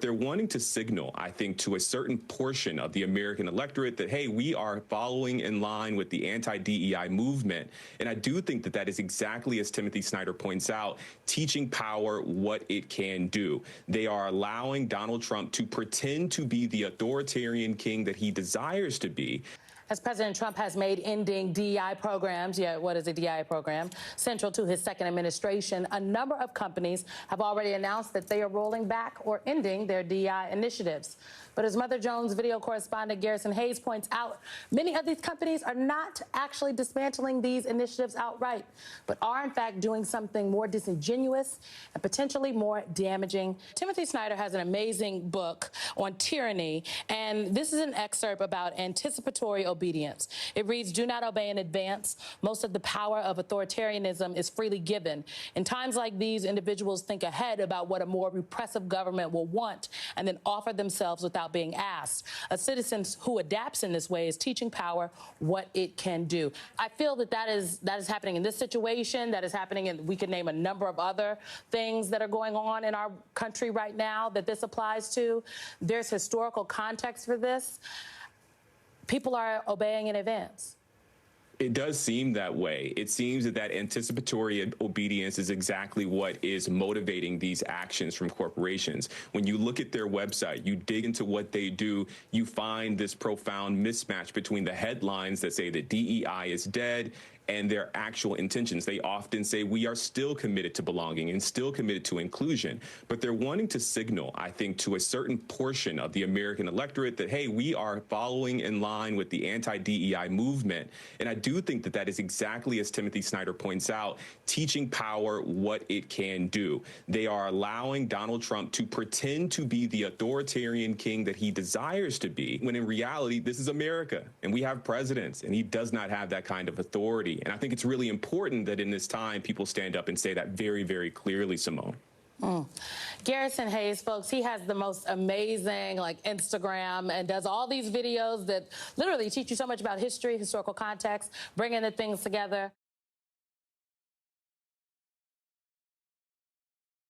They're wanting to signal, I think, to a certain portion of the American electorate that, hey, we are following in line with the anti-DEI movement. And I do think that that is exactly, as Timothy Snyder points out, teaching power what it can do. They are allowing Donald Trump to pretend to be the authoritarian king that he desires to be. As President Trump has made ending DEI programs, what is a DEI program, central to his second administration, a number of companies have already announced that they are rolling back or ending their DEI initiatives. But as Mother Jones video correspondent Garrison Hayes points out, many of these companies are not actually dismantling these initiatives outright, but are in fact doing something more disingenuous and potentially more damaging. Timothy Snyder has an amazing book on tyranny, and this is an excerpt about anticipatory obedience. It reads, "Do not obey in advance. Most of the power of authoritarianism is freely given. In times like these, individuals think ahead about what a more repressive government will want and then offer themselves without being asked. A citizen who adapts in this way is teaching power what it can do." I feel that is happening in this situation, that is happening, and we could name a number of other things that are going on in our country right now that this applies to. There's historical context for this. People are obeying in advance. It does seem that way. It seems that anticipatory obedience is exactly what is motivating these actions from corporations. When you look at their website, you dig into what they do, you find this profound mismatch between the headlines that say that DEI is dead and their actual intentions. They often say we are still committed to belonging and still committed to inclusion, but they're wanting to signal, I think, to a certain portion of the American electorate that, hey, we are following in line with the anti-DEI movement. And I do think that that is exactly, as Timothy Snyder points out, teaching power what it can do. They are allowing Donald Trump to pretend to be the authoritarian king that he desires to be, when in reality, this is America, and we have presidents, and he does not have that kind of authority. And I think it's really important that in this time, people stand up and say that very, very clearly, Symone. Garrison Hayes, folks, he has the most amazing Instagram and does all these videos that literally teach you so much about history, historical context, bringing the things together.